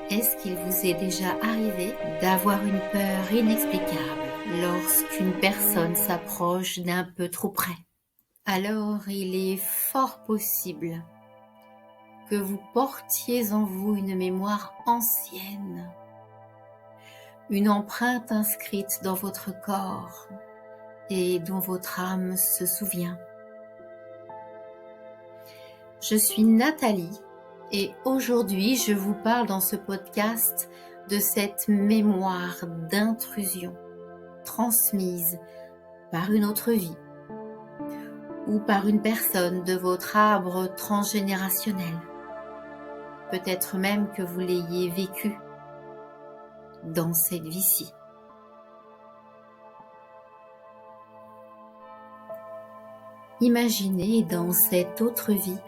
Est-ce qu'il vous est déjà arrivé d'avoir une peur inexplicable lorsqu'une personne s'approche d'un peu trop près? Alors il est fort possible que vous portiez en vous une mémoire ancienne, une empreinte inscrite dans votre corps et dont votre âme se souvient. Je suis Nathalie et aujourd'hui je vous parle dans ce podcast de cette mémoire d'intrusion transmise par une autre vie ou par une personne de votre arbre transgénérationnel. Peut-être même que vous l'ayez vécu dans cette vie-ci. Imaginez dans cette autre vie,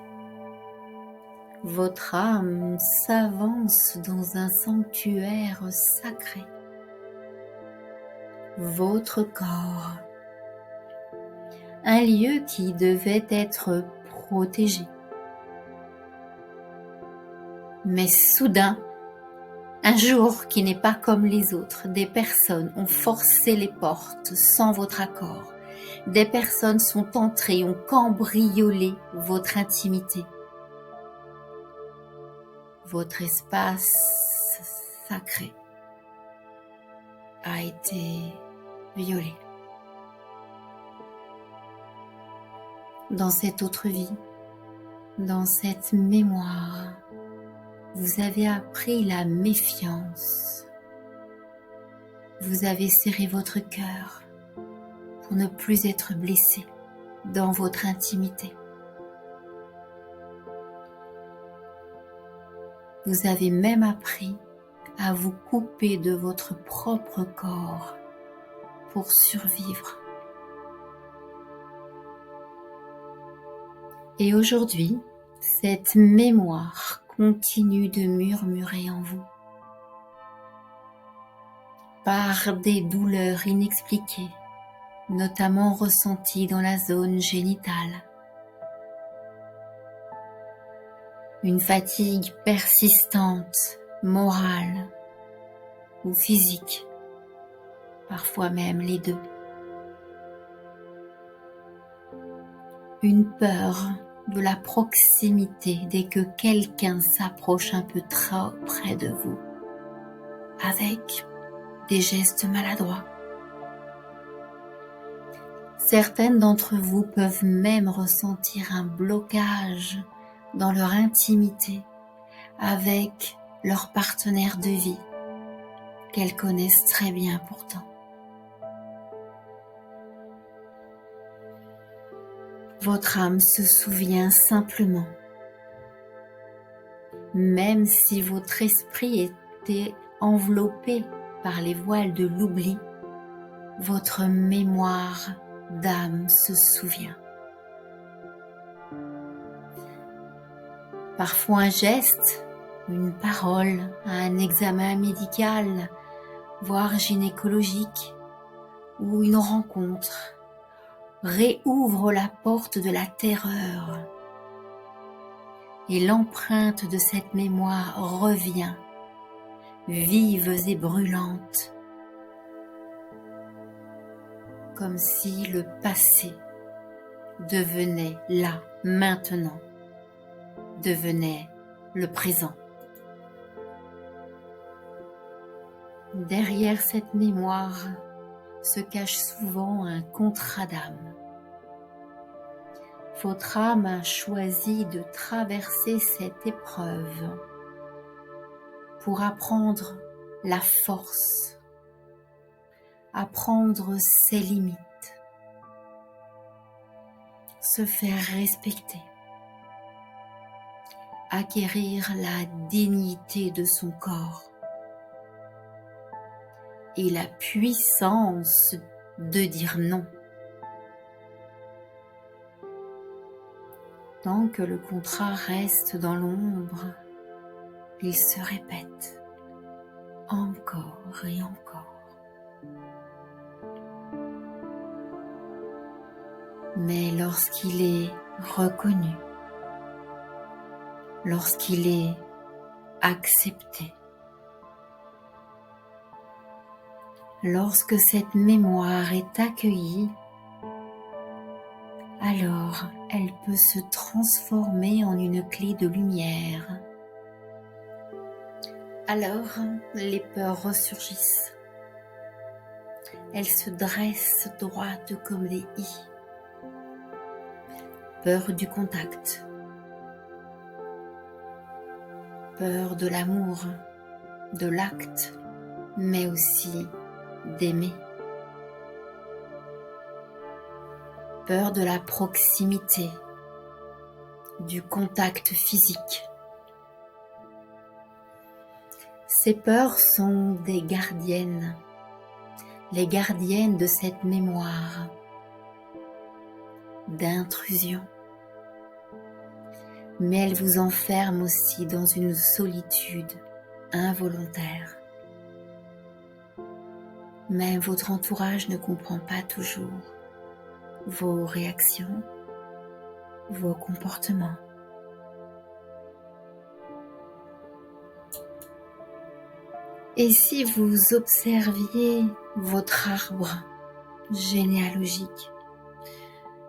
votre âme s'avance dans un sanctuaire sacré. Votre corps, un lieu qui devait être protégé. Mais soudain, un jour qui n'est pas comme les autres, des personnes ont forcé les portes sans votre accord. Des personnes sont entrées, ont cambriolé votre intimité. Votre espace sacré a été violé. Dans cette autre vie, dans cette mémoire, vous avez appris la méfiance. Vous avez serré votre cœur pour ne plus être blessé dans votre intimité. Vous avez même appris à vous couper de votre propre corps pour survivre. Et aujourd'hui, cette mémoire continue de murmurer en vous par des douleurs inexpliquées, notamment ressenties dans la zone génitale. Une fatigue persistante, morale ou physique, parfois même les deux. Une peur de la proximité dès que quelqu'un s'approche un peu trop près de vous, avec des gestes maladroits. Certaines d'entre vous peuvent même ressentir un blocage dans leur intimité avec leur partenaire de vie, qu'elles connaissent très bien pourtant. Votre âme se souvient simplement, même si votre esprit était enveloppé par les voiles de l'oubli, votre mémoire d'âme se souvient. Parfois un geste, une parole, un examen médical, voire gynécologique, ou une rencontre, réouvre la porte de la terreur et l'empreinte de cette mémoire revient, vive et brûlante, comme si le passé devenait là, maintenant, devenait le présent. Derrière cette mémoire se cache souvent un contrat d'âme. Votre âme a choisi de traverser cette épreuve pour apprendre la force, apprendre ses limites, se faire respecter, acquérir la dignité de son corps et la puissance de dire non. Tant que le contrat reste dans l'ombre, il se répète encore et encore. Mais lorsqu'il est reconnu, lorsqu'il est accepté, Lorsque cette mémoire est accueillie, alors elle peut se transformer en une clé de lumière. Alors les peurs ressurgissent. Elles se dressent droites comme des i. Peur du contact, peur de l'amour, de l'acte, mais aussi d'aimer. Peur de la proximité, du contact physique. Ces peurs sont des gardiennes, les gardiennes de cette mémoire d'intrusion. Mais elles vous enferment aussi dans une solitude involontaire. Même votre entourage ne comprend pas toujours vos réactions, vos comportements. Et si vous observiez votre arbre généalogique,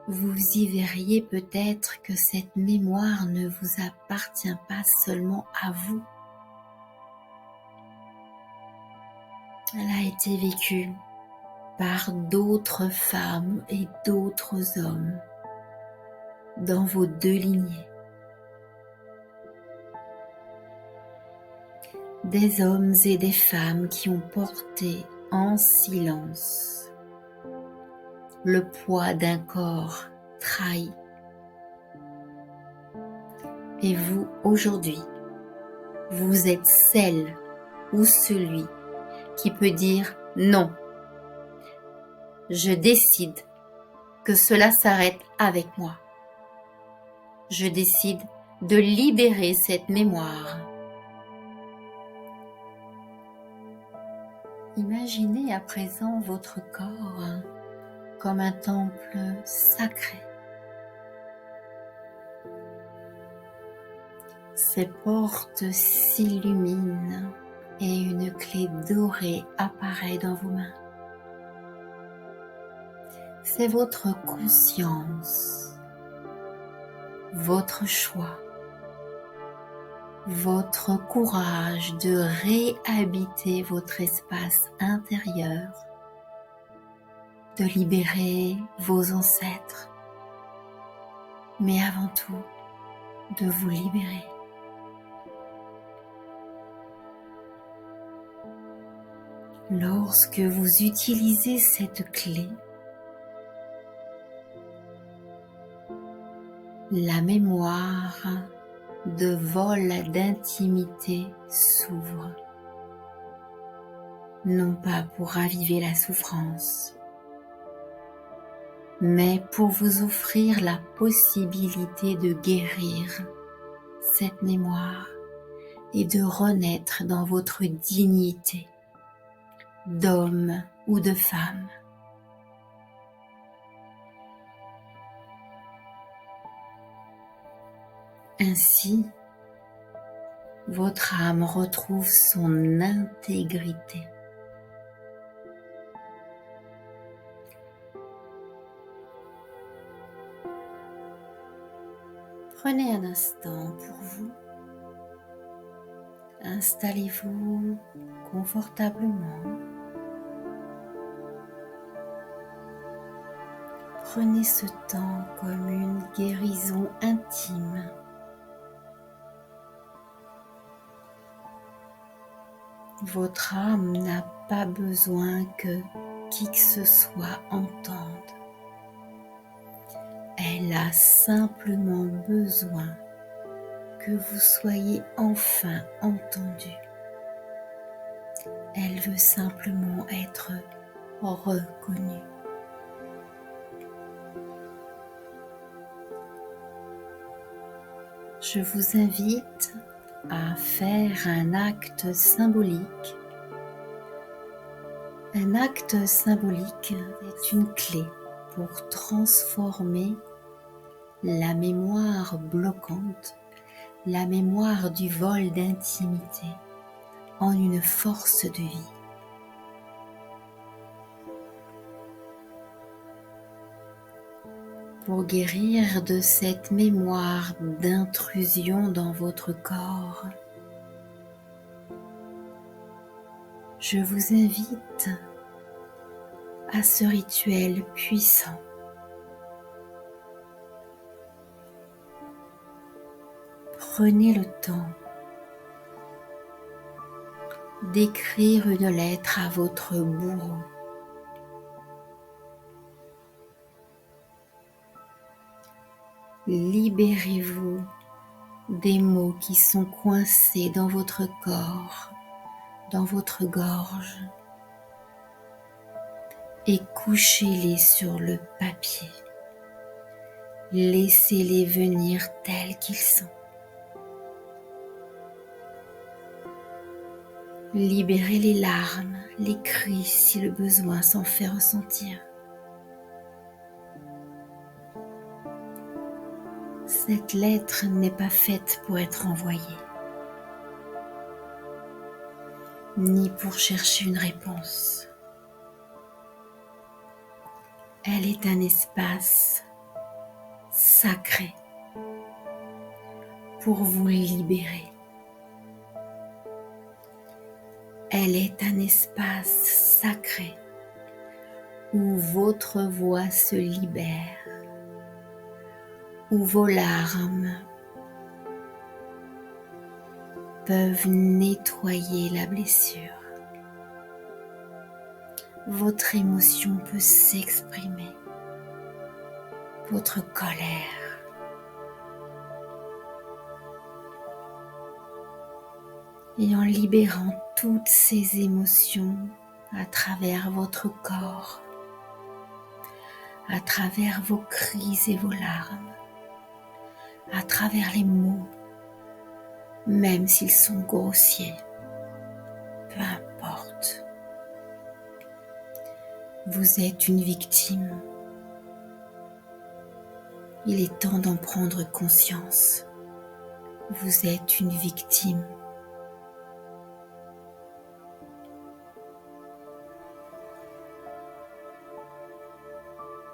vous y verriez peut-être que cette mémoire ne vous appartient pas seulement à vous. Elle a été vécue par d'autres femmes et d'autres hommes dans vos deux lignées. Des hommes et des femmes qui ont porté en silence le poids d'un corps trahi. Et vous, aujourd'hui, vous êtes celle ou celui qui peut dire non. Je décide que cela s'arrête avec moi. Je décide de libérer cette mémoire. Imaginez à présent votre corps comme un temple sacré. Ses portes s'illuminent et une clé dorée apparaît dans vos mains. C'est votre conscience, votre choix, votre courage de réhabiter votre espace intérieur, de libérer vos ancêtres, mais avant tout, de vous libérer. Lorsque vous utilisez cette clé, la mémoire de vol d'intimité s'ouvre, non pas pour raviver la souffrance, mais pour vous offrir la possibilité de guérir cette mémoire et de renaître dans votre dignité d'homme ou de femme. Ainsi, votre âme retrouve son intégrité. Prenez un instant pour vous. Installez-vous confortablement. Prenez ce temps comme une guérison intime. Votre âme n'a pas besoin que qui que ce soit entende. Elle a simplement besoin que vous soyez enfin entendu. Elle veut simplement être reconnue. Je vous invite à faire un acte symbolique. Un acte symbolique est une clé pour transformer la mémoire bloquante, la mémoire du vol d'intimité, en une force de vie. pour guérir de cette mémoire d'intrusion dans votre corps. Je vous invite à ce rituel puissant. Prenez le temps d'écrire une lettre à votre bourreau. Libérez-vous des mots qui sont coincés dans votre corps, dans votre gorge, et couchez-les sur le papier. Laissez-les venir tels qu'ils sont. Libérez les larmes, les cris si le besoin s'en fait ressentir. Cette lettre n'est pas faite pour être envoyée, ni pour chercher une réponse. Elle est un espace sacré pour vous libérer. Elle est un espace sacré où votre voix se libère, où vos larmes peuvent nettoyer la blessure. Votre émotion peut s'exprimer, votre colère. Et en libérant toutes ces émotions à travers votre corps, à travers vos cris et vos larmes, à travers les mots, même s'ils sont grossiers, peu importe. Vous êtes une victime. Il est temps d'en prendre conscience. Vous êtes une victime.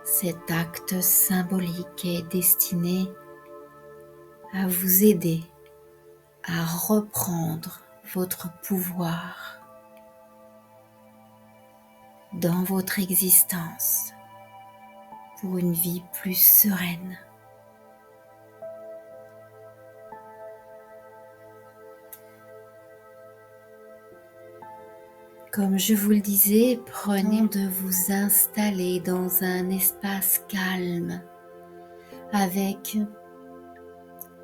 Cet acte symbolique est destiné à vous aider à reprendre votre pouvoir dans votre existence pour une vie plus sereine. Comme je vous le disais, prenez de vous installer dans un espace calme avec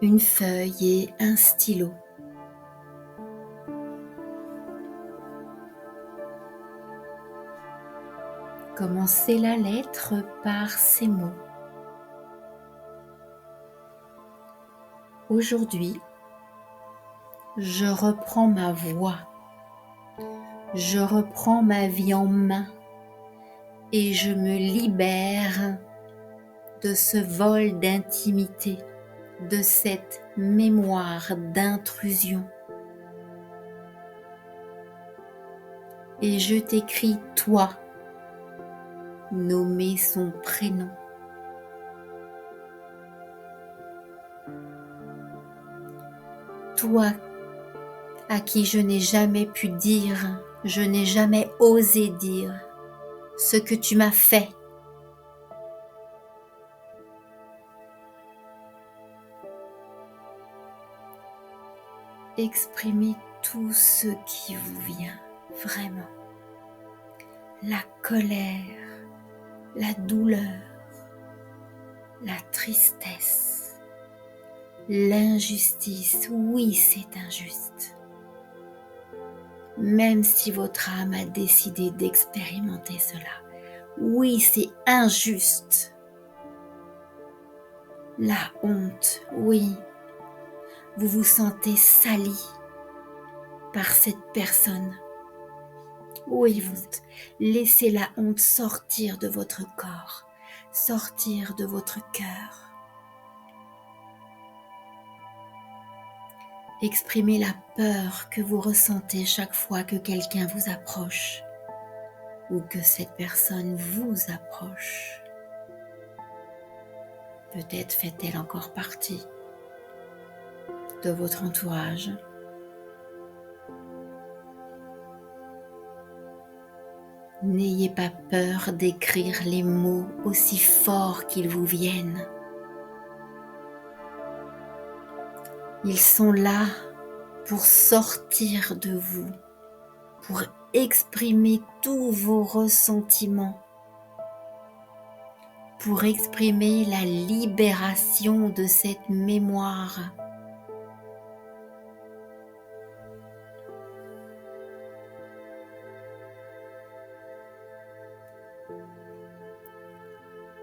une feuille et un stylo. Commencez la lettre par ces mots. Aujourd'hui, je reprends ma voix. Je reprends ma vie en main et je me libère de ce vol d'intimité, de cette mémoire d'intrusion. Et je t'écris toi, nommé son prénom. Toi à qui je n'ai jamais pu dire, je n'ai jamais osé dire ce que tu m'as fait. Exprimez tout ce qui vous vient, vraiment. La colère, la douleur, la tristesse, l'injustice. Oui, c'est injuste. Même si votre âme a décidé d'expérimenter cela. Oui, c'est injuste. La honte, oui. Vous vous sentez sali par cette personne. Oui, vous laissez la honte sortir de votre corps, sortir de votre cœur. Exprimez la peur que vous ressentez chaque fois que quelqu'un vous approche ou que cette personne vous approche. Peut-être fait-elle encore partie de votre entourage. N'ayez pas peur d'écrire les mots aussi forts qu'ils vous viennent. Ils sont là pour sortir de vous, pour exprimer tous vos ressentiments, pour exprimer la libération de cette mémoire.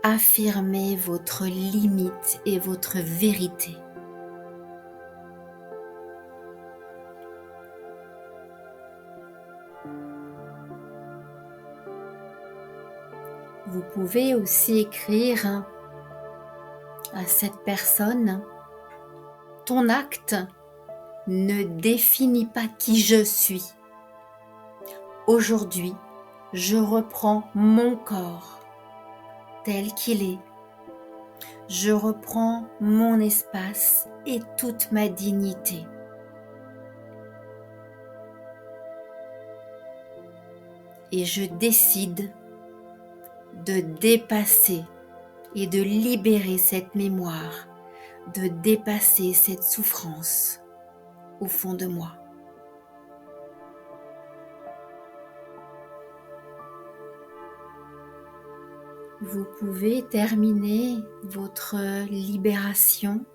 Affirmez votre limite et votre vérité. Vous pouvez aussi écrire à cette personne: ton acte ne définit pas qui je suis. Aujourd'hui, je reprends mon corps tel qu'il est. Je reprends mon espace et toute ma dignité. Et je décide de dépasser et de libérer cette mémoire, de dépasser cette souffrance au fond de moi. Vous pouvez terminer votre libération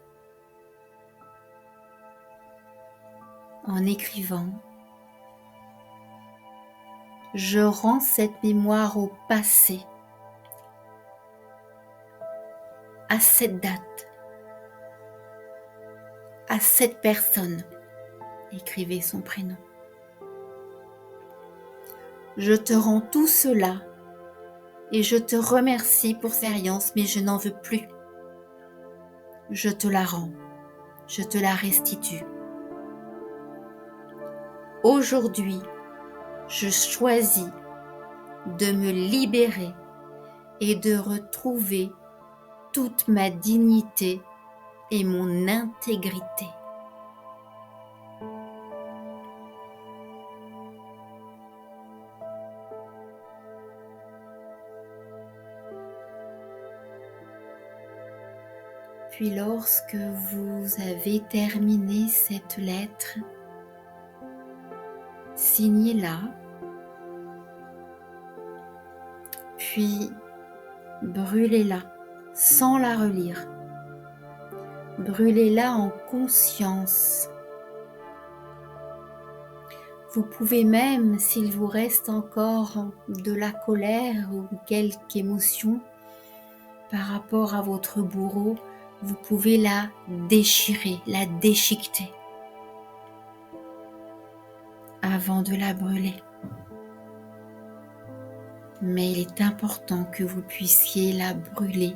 en écrivant: je rends cette mémoire au passé, à cette date, à cette personne. Écrivez son prénom. Je te rends tout cela et je te remercie pour cette expérience, mais je n'en veux plus. Je te la rends, je te la restitue. Aujourd'hui, je choisis de me libérer et de retrouver toute ma dignité et mon intégrité. Puis lorsque vous avez terminé cette lettre, signez-la, puis brûlez-la sans la relire. Brûlez-la en conscience. Vous pouvez même, s'il vous reste encore de la colère ou quelque émotion par rapport à votre bourreau, vous pouvez la déchirer, la déchiqueter avant de la brûler. Mais il est important que vous puissiez la brûler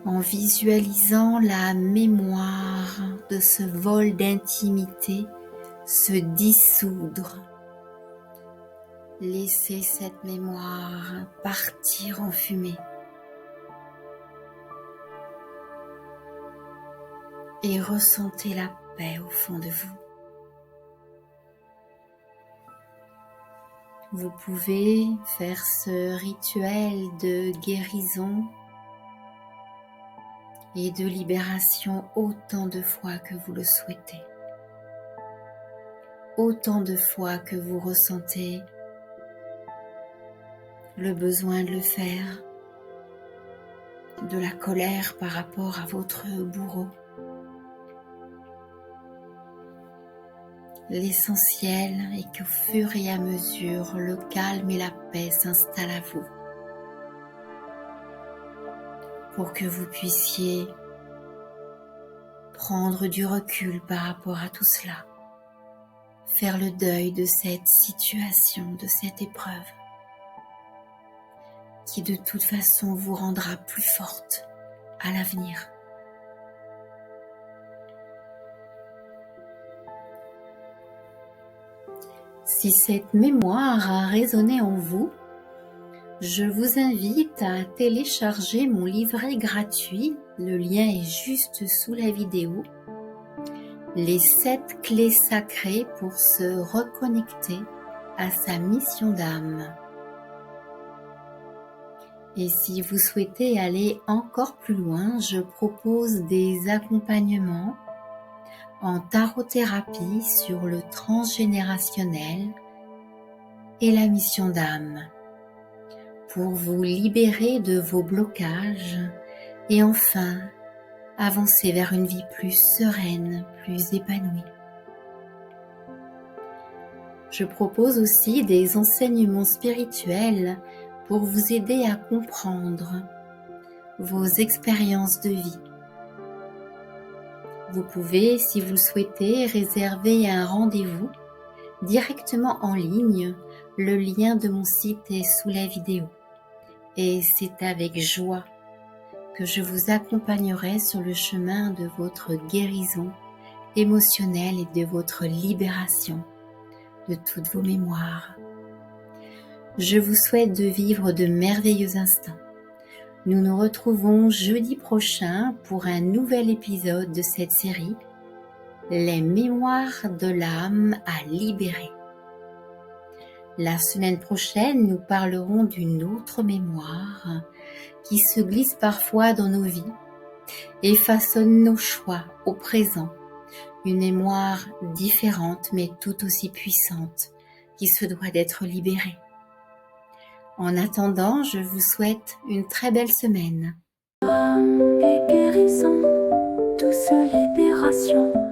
en visualisant la mémoire de ce vol d'intimité se dissoudre. Laissez cette mémoire partir en fumée. Et ressentez la paix au fond de vous. Vous pouvez faire ce rituel de guérison et de libération autant de fois que vous le souhaitez. Autant de fois que vous ressentez le besoin de le faire, de la colère par rapport à votre bourreau. L'essentiel est qu'au fur et à mesure, le calme et la paix s'installent à vous pour que vous puissiez prendre du recul par rapport à tout cela, faire le deuil de cette situation, de cette épreuve qui de toute façon vous rendra plus forte à l'avenir. Si cette mémoire a résonné en vous, Je vous invite à télécharger mon livret gratuit, le lien est juste sous la vidéo, les 7 clés sacrées pour se reconnecter à sa mission d'âme. Et si vous souhaitez aller encore plus loin, je propose des accompagnements en tarothérapie sur le transgénérationnel et la mission d'âme pour vous libérer de vos blocages et enfin avancer vers une vie plus sereine, plus épanouie. Je propose aussi des enseignements spirituels pour vous aider à comprendre vos expériences de vie. Vous pouvez, si vous le souhaitez, réserver un rendez-vous directement en ligne. Le lien de mon site est sous la vidéo. Et c'est avec joie que je vous accompagnerai sur le chemin de votre guérison émotionnelle et de votre libération de toutes vos mémoires. Je vous souhaite de vivre de merveilleux instants. Nous nous retrouvons jeudi prochain pour un nouvel épisode de cette série, Les mémoires de l'âme à libérer. La semaine prochaine, nous parlerons d'une autre mémoire qui se glisse parfois dans nos vies et façonne nos choix au présent. Une mémoire différente mais tout aussi puissante qui se doit d'être libérée. En attendant, je vous souhaite une très belle semaine. Et guérison, douce libération.